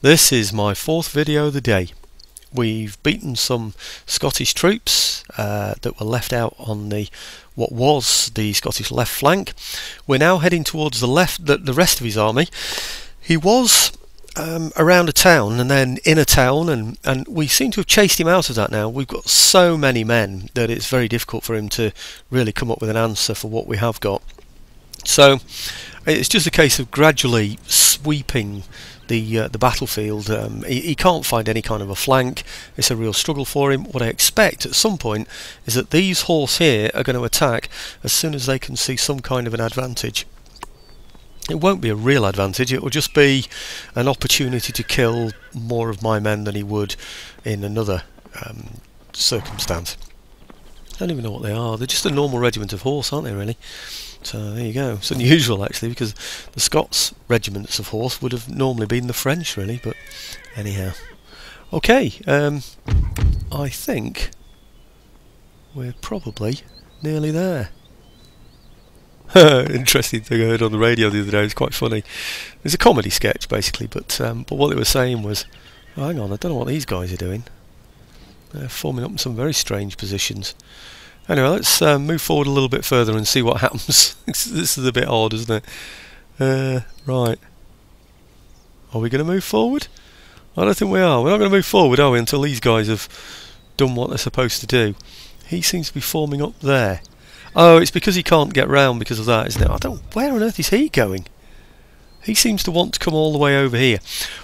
This is my fourth video of the day. We've beaten some Scottish troops that were left out on what was the Scottish left flank. We're now heading towards the rest of his army. He was around a town and then in a town, and we seem to have chased him out of that now. We've got so many men that it's very difficult for him to really come up with an answer for what we have got. So it's just a case of gradually sweeping the battlefield. He can't find any kind of a flank. It's a real struggle for him. What I expect at some point is that these horse here are going to attack as soon as they can see some kind of an advantage. It won't be a real advantage, it will just be an opportunity to kill more of my men than he would in another circumstance. I don't even know what they are. They're just a normal regiment of horse, aren't they, really? So there you go. It's unusual, actually, because the Scots regiments of horse would have normally been the French, really, but anyhow. Okay, I think we're probably nearly there. Interesting thing I heard on the radio the other day. It was quite funny. It's a comedy sketch, basically, but what they were saying was, oh, hang on, I don't know what these guys are doing. They're forming up in some very strange positions. Anyway, let's move forward a little bit further and see what happens. This is a bit odd, isn't it? Right. Are we going to move forward? I don't think we are. We're not going to move forward, are we, until these guys have done what they're supposed to do. He seems to be forming up there. Oh, it's because he can't get round because of that, isn't it? Where on earth is he going? He seems to want to come all the way over here.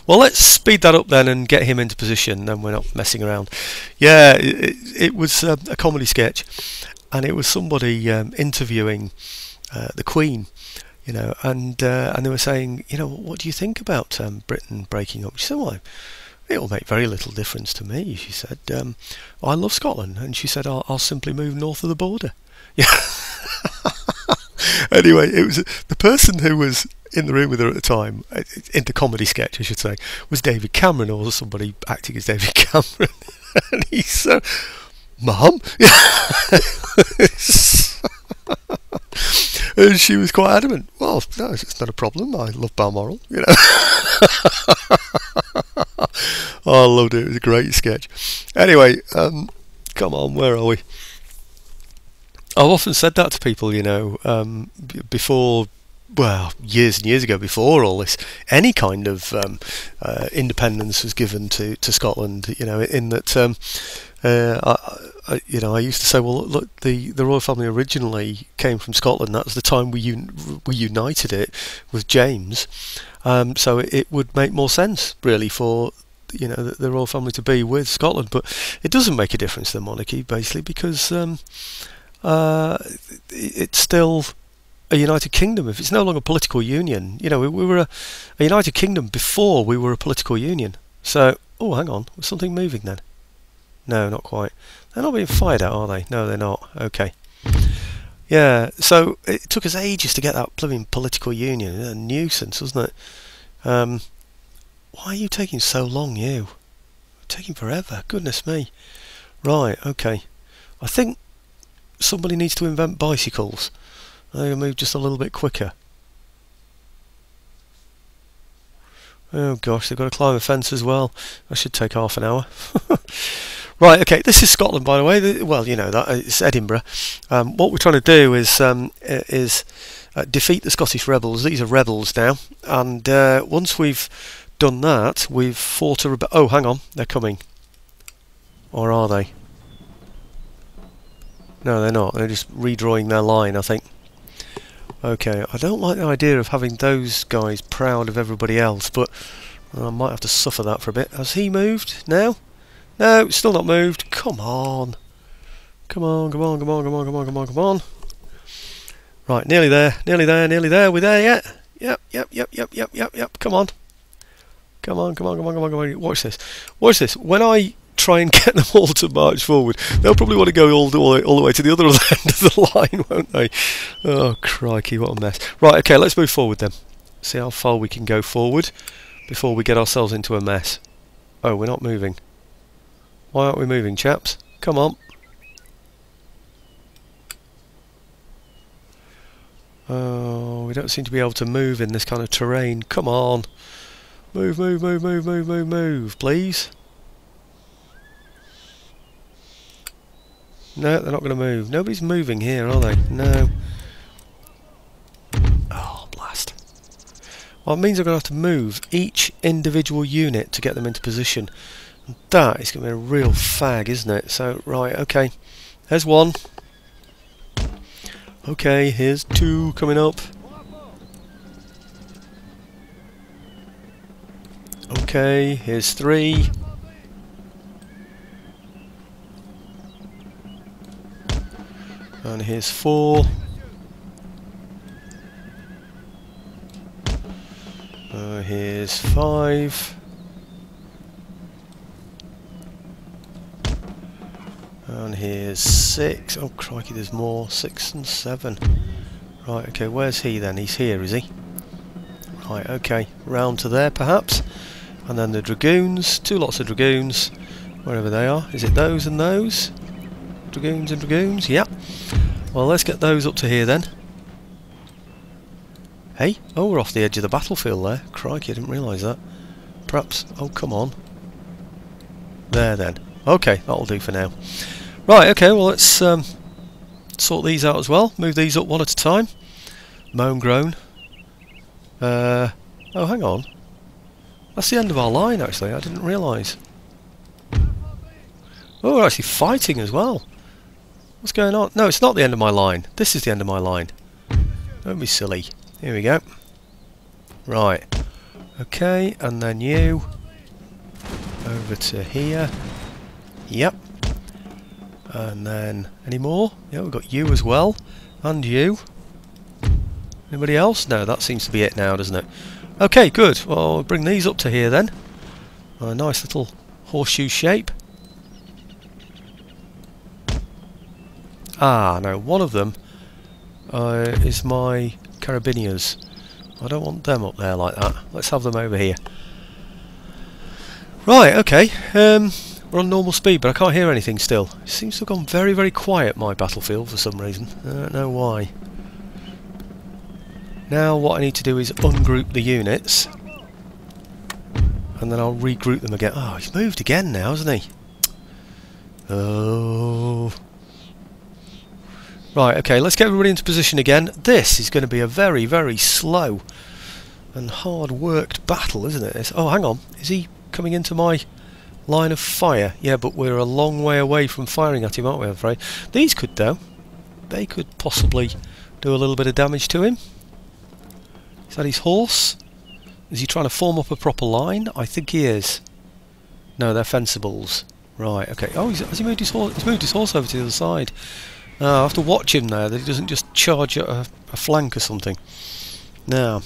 Well, let's speed that up then and get him into position, then we're not messing around. Yeah, it was a comedy sketch, and it was somebody interviewing the Queen, you know, and they were saying, you know, what do you think about Britain breaking up? She said, well, it will make very little difference to me. She said, I love Scotland, and she said, I'll simply move north of the border. Yeah. Anyway, it was the person who was in the room with her at the time, in the comedy sketch I should say, was David Cameron, or somebody acting as David Cameron. And he's so, Mum? And she was quite adamant. Well, no, it's not a problem. I love Balmoral, you know. Oh, I loved it. It was a great sketch. Anyway, come on, where are we? I've often said that to people, you know, before, well, years and years ago, before all this, any kind of independence was given to Scotland, you know, in that, you know, I used to say, well, look, the royal family originally came from Scotland. That was the time we united it with James, so it would make more sense, really, for, you know, the royal family to be with Scotland. But it doesn't make a difference to the monarchy, basically, because it's still a United Kingdom. If it's no longer a political union, you know, we were a United Kingdom before we were a political union. So, oh, hang on, was something moving then? No, not quite. They're not being fired at, are they? No, they're not. Okay. Yeah, so it took us ages to get that blooming political union. A nuisance, wasn't it? Why are you taking so long, you? Taking forever. Goodness me. Right, okay. I think somebody needs to invent bicycles. They move just a little bit quicker. Oh gosh, they've got to climb a fence as well. That should take half an hour. Right, okay, this is Scotland, by the way. Well, you know that it's Edinburgh. What we're trying to do is defeat the Scottish rebels. These are rebels now, and once we've done that, we've fought a oh, hang on, they're coming. Or are they? No, they're not. They're just redrawing their line, I think. Okay, I don't like the idea of having those guys proud of everybody else, but I might have to suffer that for a bit. Has he moved now? No, still not moved. Come on. Come on, come on, come on, come on, come on, come on, come on. Right, nearly there, nearly there, nearly there. We're there yet? Yep. Come on. Come on, come on, come on, come on, come on. Watch this. Watch this. When I try and get them all to march forward, they'll probably want to go all the way to the other end of the line, won't they? Oh, crikey, what a mess. Right, okay, let's move forward then. See how far we can go forward before we get ourselves into a mess. Oh, we're not moving. Why aren't we moving, chaps? Come on. Oh, we don't seem to be able to move in this kind of terrain. Come on. Move, move, move, move, move, move, move, please. No, they're not going to move. Nobody's moving here, are they? No. Oh, blast. Well, it means I'm going to have to move each individual unit to get them into position. And that is going to be a real fag, isn't it? So, right, okay. There's one. Okay, here's two coming up. Okay, here's three. And here's four. Here's five. And here's six. Oh crikey, there's more. 6 and 7. Right, okay, where's he then? He's here, is he? Right, okay. Round to there perhaps. And then the dragoons. Two lots of dragoons. Wherever they are. Is it those and those? Dragoons and dragoons? Yep. Well, let's get those up to here then. Hey? Oh, we're off the edge of the battlefield there. Crikey, I didn't realise that. Perhaps... Oh, come on. There then. Okay, that'll do for now. Right, okay, well let's sort these out as well. Move these up one at a time. Moan groan. Oh, hang on. That's the end of our line, actually. I didn't realise. Oh, we're actually fighting as well. What's going on? No, it's not the end of my line. This is the end of my line. Don't be silly. Here we go. Right. Okay, and then you. Over to here. Yep. And then, any more? Yeah, we've got you as well. And you. Anybody else? No, that seems to be it now, doesn't it? Okay, good. Well, we'll bring these up to here then. A nice little horseshoe shape. Ah, no, one of them is my carabiniers. I don't want them up there like that. Let's have them over here. Right, okay. We're on normal speed, but I can't hear anything still. It seems to have gone very, very quiet, my battlefield, for some reason. I don't know why. Now what I need to do is ungroup the units. And then I'll regroup them again. Oh, he's moved again now, hasn't he? Oh... Right, okay, let's get everybody into position again. This is going to be a very, very slow and hard-worked battle, isn't it? Oh, hang on. Is he coming into my line of fire? Yeah, but we're a long way away from firing at him, aren't we, I'm afraid? These could, though. They could possibly do a little bit of damage to him. Is that his horse? Is he trying to form up a proper line? I think he is. No, they're fencibles. Right, okay. Oh, has he moved his horse? He's moved his horse over to the other side. I have to watch him there, that he doesn't just charge at a flank or something. Now,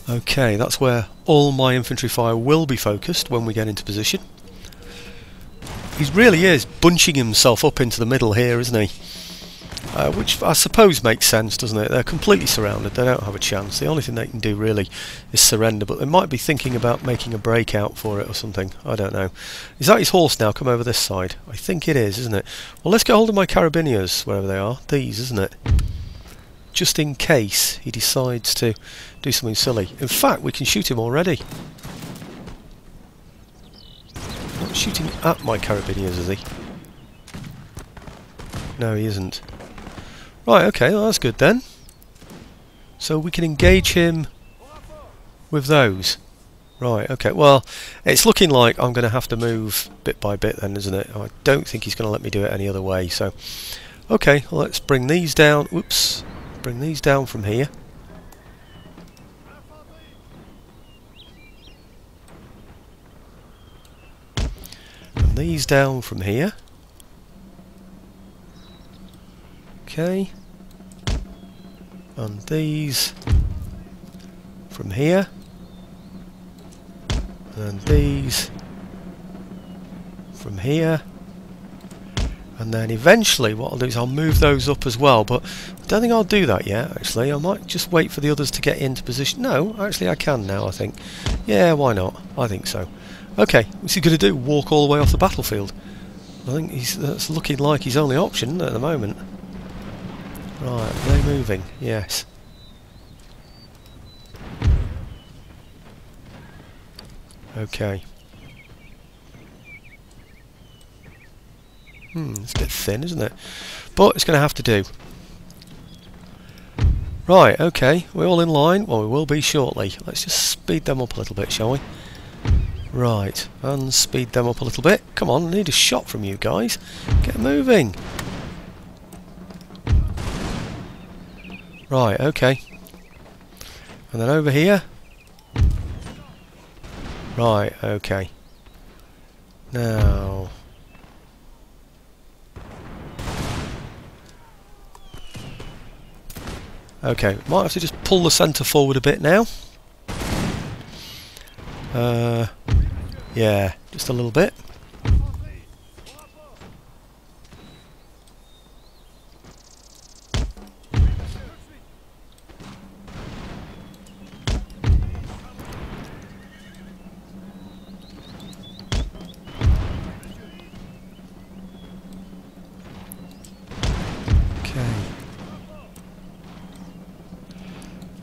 okay, that's where all my infantry fire will be focused when we get into position. He really is bunching himself up into the middle here, isn't he? Which I suppose makes sense, doesn't it? They're completely surrounded, they don't have a chance. The only thing they can do really is surrender, but they might be thinking about making a breakout for it or something. I don't know. Is that his horse now? Come over this side. I think it is, isn't it? Well, let's get hold of my carabiniers, wherever they are. These, isn't it? Just in case he decides to do something silly. In fact, we can shoot him already. Not shooting at my carabiniers, is he? No, he isn't. Right, okay, well, that's good then. So we can engage him with those. Right, okay, well, it's looking like I'm going to have to move bit by bit then, isn't it? I don't think he's going to let me do it any other way, so... Okay, well, let's bring these down. Whoops. Bring these down from here. And these down from here. Okay, and these from here, and these from here, and then eventually what I'll do is I'll move those up as well, but I don't think I'll do that yet actually. I might just wait for the others to get into position. No, actually I can now, I think. Yeah, why not? I think so. Okay, what's he going to do? Walk all the way off the battlefield? I think that's looking like his only option, isn't it, at the moment. Right, are they moving? Yes. Okay. It's a bit thin, isn't it? But it's going to have to do. Right, okay, we're all in line. Well, we will be shortly. Let's just speed them up a little bit, shall we? Right, and speed them up a little bit. Come on, I need a shot from you guys. Get moving. Right, okay. And then over here. Right, okay. Now... okay, might have to just pull the centre forward a bit now. Yeah, just a little bit.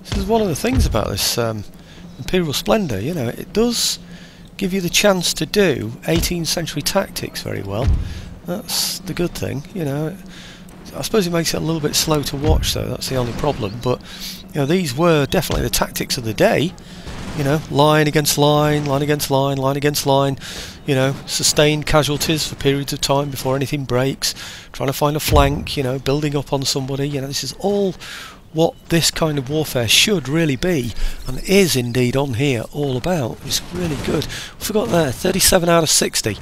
This is one of the things about this Imperial Splendour, you know, it does give you the chance to do 18th century tactics very well. That's the good thing, you know. I suppose it makes it a little bit slow to watch though, that's the only problem, but you know, these were definitely the tactics of the day. You know, line against line, line against line, line against line, you know, sustained casualties for periods of time before anything breaks, trying to find a flank, you know, building up on somebody, you know, this is all what this kind of warfare should really be, and is indeed on here all about. It's really good. I forgot there, 37 out of 60.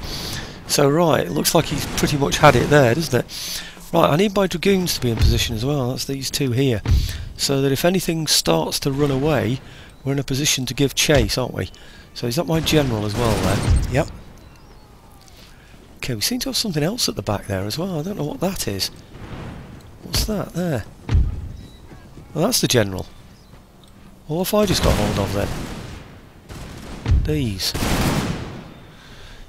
So right, it looks like he's pretty much had it there, doesn't it? Right, I need my dragoons to be in position as well, that's these two here, so that if anything starts to run away, we're in a position to give chase, aren't we? So is that my general as well there? Yep. Okay, we seem to have something else at the back there as well, I don't know what that is. What's that there? Well, that's the general. What have I just got hold of then? These.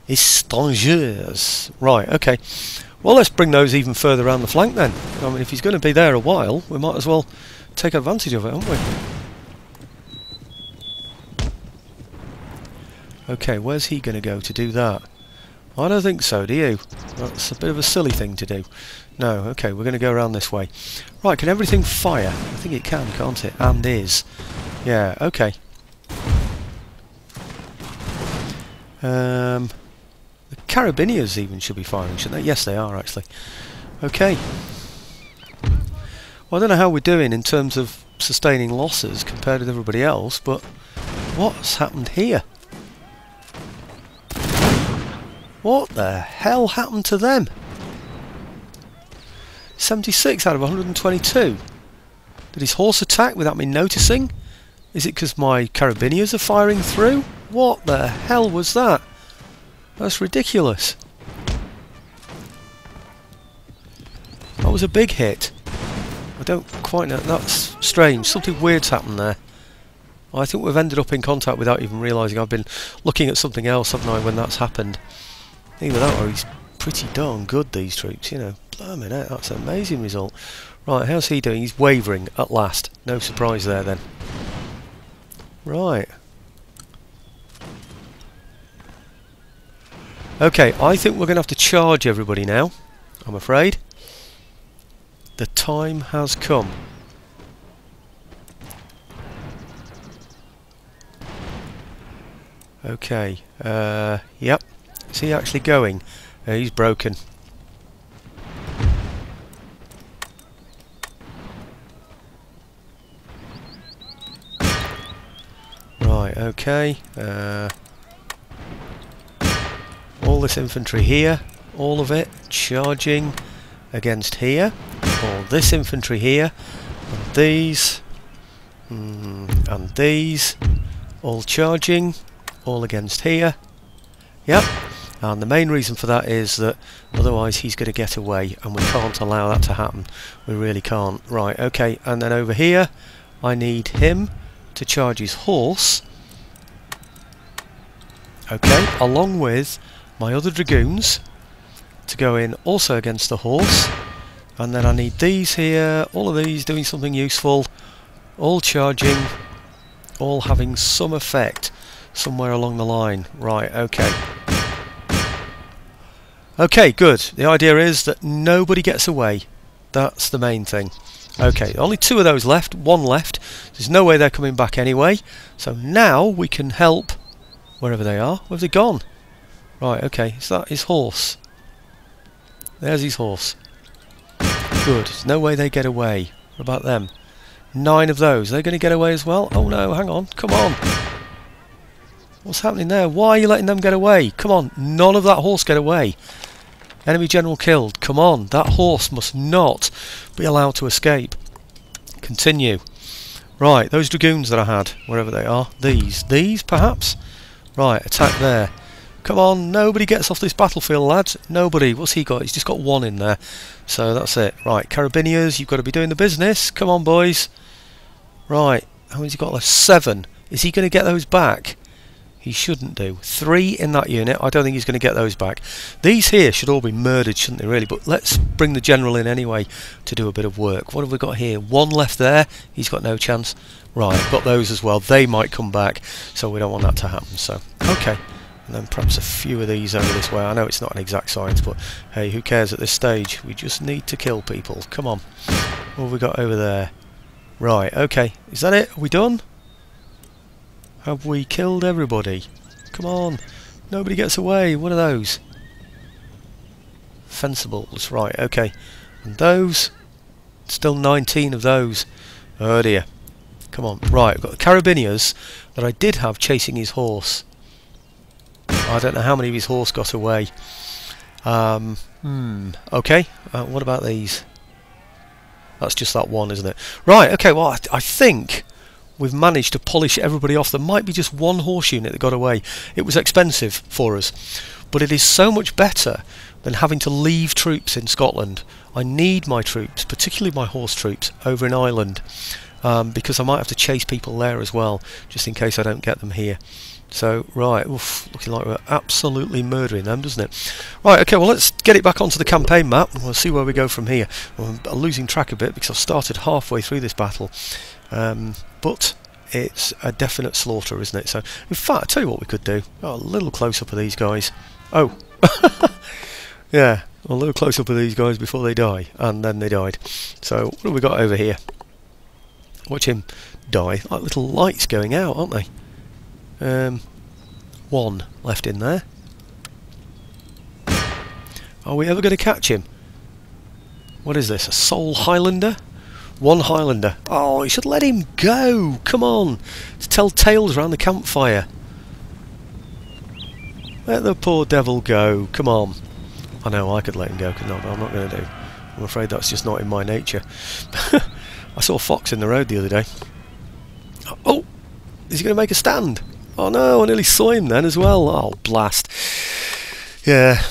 Estrangers. Right, okay. Well, let's bring those even further around the flank then. I mean, if he's going to be there a while, we might as well take advantage of it, haven't we? Okay, where's he going to go to do that? I don't think so, do you? That's a bit of a silly thing to do. No, okay, we're going to go around this way. Right, can everything fire? I think it can, can't it? And is. Yeah, okay. The Carabiniers even should be firing, shouldn't they? Yes, they are, actually. Okay. Well, I don't know how we're doing in terms of sustaining losses compared with everybody else, but what's happened here? What the hell happened to them? 76 out of 122. Did his horse attack without me noticing? Is it because my carabiniers are firing through? What the hell was that? That's ridiculous. That was a big hit. I don't quite know. That's strange. Something weird's happened there. I think we've ended up in contact without even realising. I've been looking at something else, haven't I, when that's happened. Either that or he's pretty darn good, these troops, you know. Blimey, that's an amazing result. Right, how's he doing? He's wavering at last. No surprise there then. Right. Okay, I think we're going to have to charge everybody now, I'm afraid. The time has come. Okay, yep. Is he actually going? He's broken. Right, okay. All this infantry here, all of it, charging against here. All this infantry here, and these, and these, all charging, all against here. Yep. And the main reason for that is that otherwise he's going to get away, and we can't allow that to happen. We really can't. Right, okay, and then over here I need him to charge his horse. Okay, along with my other dragoons to go in also against the horse. And then I need these here, all of these doing something useful, all charging, all having some effect. somewhere along the line. Right, okay. Okay, good. The idea is that nobody gets away. That's the main thing. Okay, only 2 of those left, 1 left. There's no way they're coming back anyway. So now we can help wherever they are. Where have they gone? Right, okay, is that his horse? There's his horse. Good, there's no way they get away. What about them? 9 of those. Are they going to get away as well? Oh no, hang on, come on. What's happening there? Why are you letting them get away? Come on, none of that horse get away. Enemy general killed. Come on, that horse must not be allowed to escape. Continue. Right, those dragoons that I had, wherever they are. These perhaps? Right, attack there. Come on, nobody gets off this battlefield, lads. Nobody. What's he got? He's just got 1 in there. So that's it. Right, Carabiniers, you've got to be doing the business. Come on, boys. Right, how many's he got left? 7. Is he going to get those back? He shouldn't do. 3 in that unit. I don't think he's going to get those back. These here should all be murdered, shouldn't they, really? But let's bring the general in anyway to do a bit of work. What have we got here? 1 left there. He's got no chance. Right, got those as well. They might come back, so we don't want that to happen. So, okay. And then perhaps a few of these over this way. I know it's not an exact science, but hey, who cares at this stage? We just need to kill people. Come on. What have we got over there? Right, okay. Is that it? Are we done? Have we killed everybody? Come on. Nobody gets away. What are those? Fencibles. Right, okay. And those? Still 19 of those. Oh dear. Come on. Right, I've got the Carabiniers that I did have chasing his horse. I don't know how many of his horse got away. Okay. What about these? That's just that 1, isn't it? Right, okay, well, I think we've managed to polish everybody off. There might be just 1 horse unit that got away. It was expensive for us, but it is so much better than having to leave troops in Scotland. I need my troops, particularly my horse troops, over in Ireland, because I might have to chase people there as well, just in case I don't get them here. So, right, oof, looking like we're absolutely murdering them, doesn't it? Right, okay, well, let's get it back onto the campaign map, and we'll see where we go from here. Well, I'm losing track a bit because I've started halfway through this battle. But it's a definite slaughter, isn't it? So, in fact, I'll tell you what we could do. Oh, a little close-up of these guys. Oh! Yeah, a little close-up of these guys before they die. And then they died. So, what have we got over here? Watch him die. Like little lights going out, aren't they? 1 left in there. Are we ever going to catch him? What is this? A Soul Highlander? 1 Highlander. Oh, you should let him go. Come on. To tell tales around the campfire. Let the poor devil go. Come on. I know I could let him go, but I'm not going to do. I'm afraid that's just not in my nature. I saw a fox in the road the other day. Oh! Is he going to make a stand? Oh no, I nearly saw him then as well. Oh, blast. Yeah.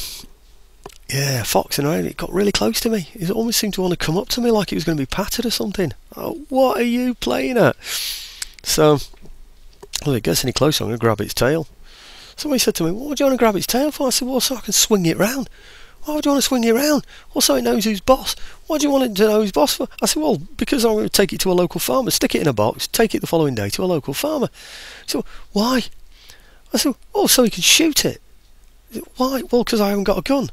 Yeah, fox in the road. It got really close to me. It almost seemed to want to come up to me like it was going to be patted or something. Oh, what are you playing at? So, well, if it gets any closer, I'm going to grab its tail. Somebody said to me, what do you want to grab its tail for? I said, well, so I can swing it round. Why would you want to swing it around? Well, so it knows who's boss. Why do you want it to know who's boss for? I said, well, because I'm going to take it to a local farmer, stick it in a box, take it the following day to a local farmer. So, why? I said, oh, so he can shoot it. Said, why? Well, because I haven't got a gun.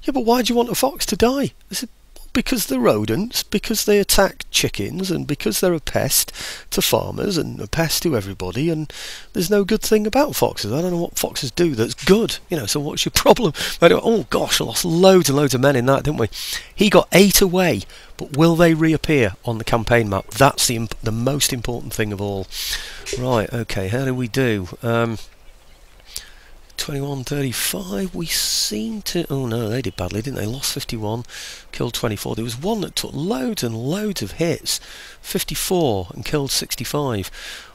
Yeah, but why do you want a fox to die? I said, because they're rodents, because they attack chickens, and because they're a pest to farmers and a pest to everybody, and there's no good thing about foxes. I don't know what foxes do that's good, you know, so what's your problem? Oh gosh, I lost loads and loads of men in that, didn't we? He got 8 away, but will they reappear on the campaign map? That's the most important thing of all. Right, okay, how do we do? 21-35, we seem to... Oh no, they did badly, didn't they? Lost 51, killed 24. There was one that took loads and loads of hits, 54, and killed 65.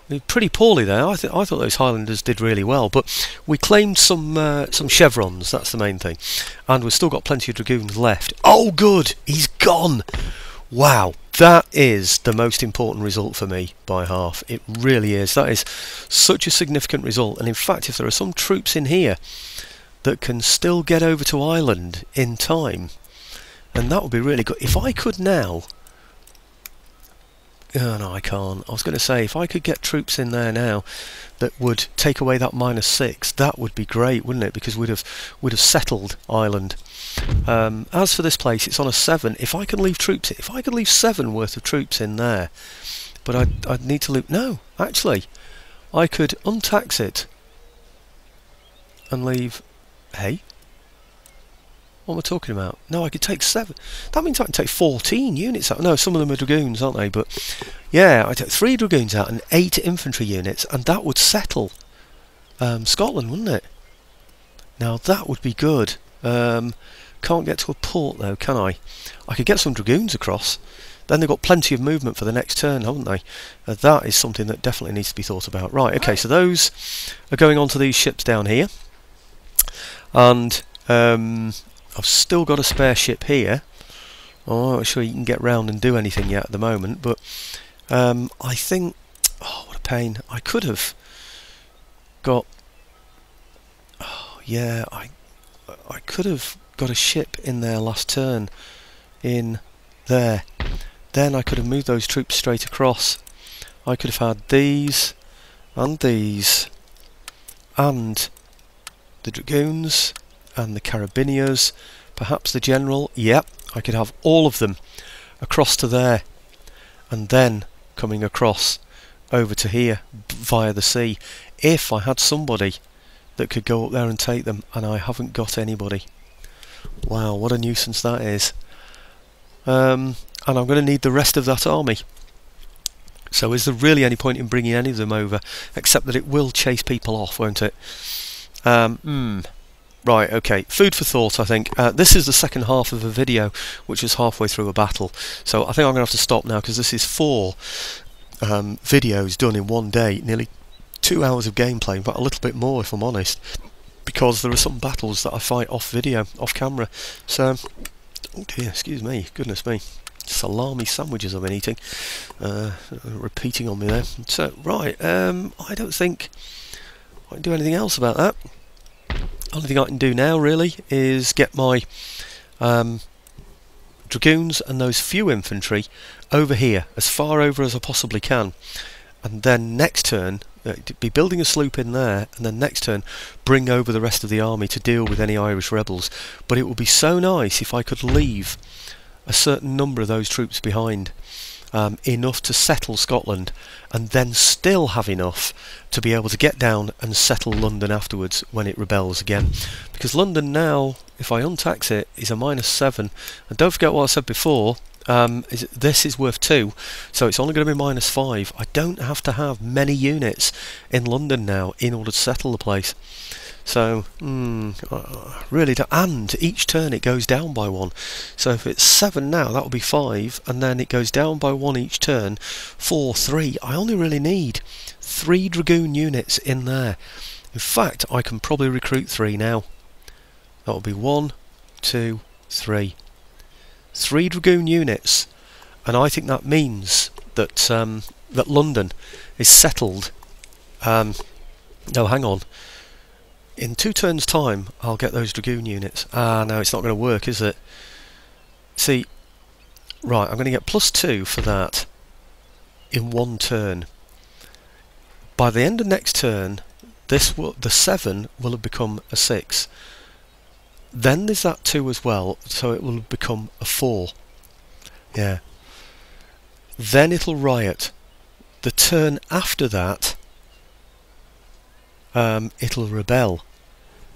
I mean, pretty poorly there. I thought those Highlanders did really well, but we claimed some chevrons, that's the main thing. And we've still got plenty of dragoons left. Oh good, he's gone! Wow, that is the most important result for me by half. It really is. That is such a significant result. And in fact, if there are some troops in here that can still get over to Ireland in time, then that would be really good. If I could now Oh, no, I can't. I was going to say, if I could get troops in there now that would take away that -6, that would be great, wouldn't it? Because we'd have settled Ireland. As for this place, it's on a 7. If I could leave 7 worth of troops in there, but I'd need to leave. No, actually, I could untax it and leave. Hey, what am I talking about? No, I could take 7. That means I can take 14 units out. No, some of them are dragoons, aren't they? But yeah, I take 3 dragoons out and 8 infantry units, and that would settle Scotland, wouldn't it? Now that would be good. Can't get to a port though, can I? I could get some dragoons across. Then they've got plenty of movement for the next turn, haven't they? That is something that definitely needs to be thought about. Right, okay, so those are going onto these ships down here. And I've still got a spare ship here. I'm not sure you can get round and do anything yet at the moment, but I think... Oh, what a pain. I could have got... Oh, yeah, I could have got a ship in there last turn. In there. Then I could have moved those troops straight across. I could have had these, and these, and the dragoons, and the carabiniers, perhaps the general. Yep, I could have all of them across to there, and then coming across over to here via the sea, if I had somebody that could go up there and take them, and I haven't got anybody. Wow, what a nuisance that is. And I'm going to need the rest of that army. So is there really any point in bringing any of them over, except that it will chase people off, won't it? Right, okay, food for thought, I think. This is the second half of a video, which is halfway through a battle. So I think I'm going to have to stop now, because this is 4 videos done in one day, nearly 2 hours of gameplay, but a little bit more if I'm honest, because there are some battles that I fight off video, off camera. So, oh dear, excuse me, goodness me. Salami sandwiches I've been eating, repeating on me there. So right, I don't think I can do anything else about that. Only thing I can do now really is get my dragoons and those few infantry over here, as far over as I possibly can, and then next turn be building a sloop in there, and then next turn bring over the rest of the army to deal with any Irish rebels. But it would be so nice if I could leave a certain number of those troops behind, enough to settle Scotland, and then still have enough to be able to get down and settle London afterwards when it rebels again. Because London now, if I untax it, is a -7, and don't forget what I said before, this is worth 2, so it's only going to be -5. I don't have to have many units in London now in order to settle the place. So, really don't. And each turn it goes down by 1. So if it's 7 now, that will be 5, and then it goes down by 1 each turn. 4, 3. I only really need 3 dragoon units in there. In fact, I can probably recruit 3 now. That will be 1, 2, 3. 3 dragoon units, and I think that means that that London is settled. No, hang on. In 2 turns' time, I'll get those dragoon units. Ah, no, it's not going to work, is it? See, right, I'm going to get +2 for that in 1 turn. By the end of next turn, the 7 will have become a 6. Then there's that 2 as well, so it will become a 4. Yeah. Then it'll riot. The turn after that, it'll rebel.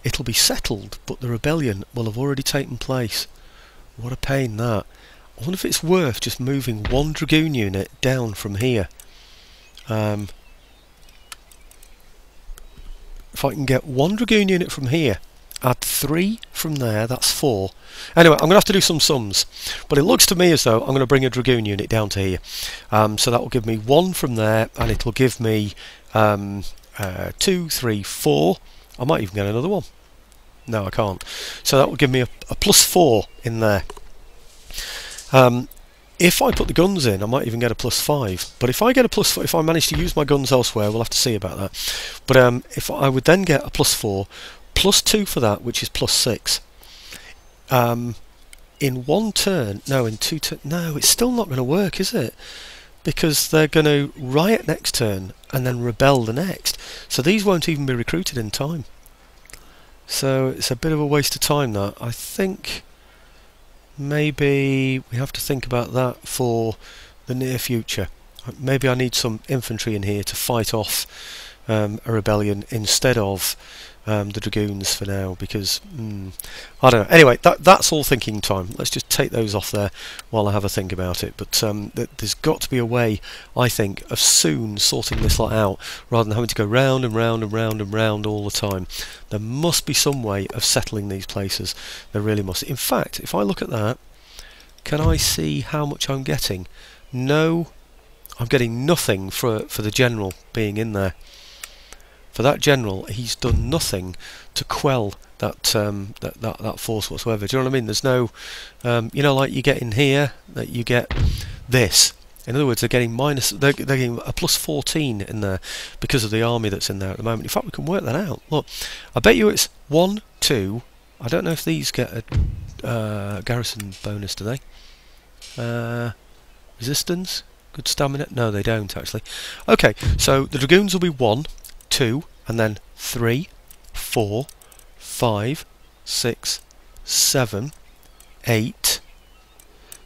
It'll be settled, but the rebellion will have already taken place. What a pain that. I wonder if it's worth just moving 1 dragoon unit down from here. If I can get 1 dragoon unit from here, add 3 from there, that's 4. Anyway, I'm going to have to do some sums, but it looks to me as though I'm going to bring a dragoon unit down to here. So that will give me 1 from there, and it'll give me 2, 3, 4. I might even get another one. No, I can't. So that will give me a +4 in there. If I put the guns in, I might even get a +5. But if I get a +4, if I manage to use my guns elsewhere, we'll have to see about that. But if I would then get a +4, +2 for that, which is +6. In 1 turn, no, in 2 turns, no, it's still not going to work, is it? because they're going to riot next turn and then rebel the next. So these won't even be recruited in time. So it's a bit of a waste of time, that. I think maybe we have to think about that for the near future. Maybe I need some infantry in here to fight off a rebellion instead of the dragoons for now, because I don't know. Anyway, that's all thinking time. Let's just take those off there while I have a think about it. But there's got to be a way, I think, of soon sorting this lot out, rather than having to go round and round and round and round all the time. There must be some way of settling these places. There really must. In fact, if I look at that, can I see how much I'm getting? No, I'm getting nothing for the general being in there. For that general, he's done nothing to quell that that force whatsoever. Do you know what I mean? There's no, you know, like you get in here, that you get this. In other words, they're getting they're getting a plus 14 in there because of the army that's in there at the moment. In fact, we can work that out. Look, I bet you it's 1, 2. I don't know if these get a garrison bonus, do they? Resistance, good stamina. No, they don't actually. Okay, so the dragoons will be 1, 2, and then 3, 4, 5, 6, 7, 8.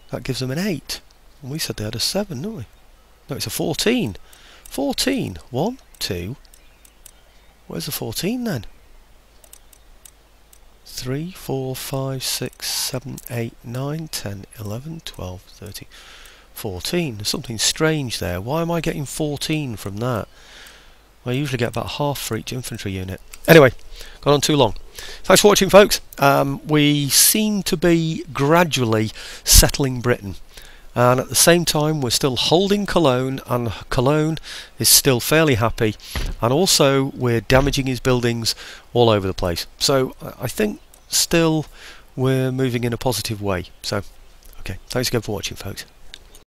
That gives them an 8. And we said they had a 7, didn't we? No, it's a 14. 14. 1, 2. Where's the 14 then? 3, 4, 5, 6, 7, 8, 9, 10, 11, 12, 13, 14. There's something strange there. Why am I getting 14 from that? I usually get about half for each infantry unit. Anyway, gone on too long. Thanks for watching, folks. We seem to be gradually settling Britain, and at the same time we're still holding Cologne, and Cologne is still fairly happy, and also we're damaging his buildings all over the place. So I think still we're moving in a positive way. So okay, thanks again for watching, folks.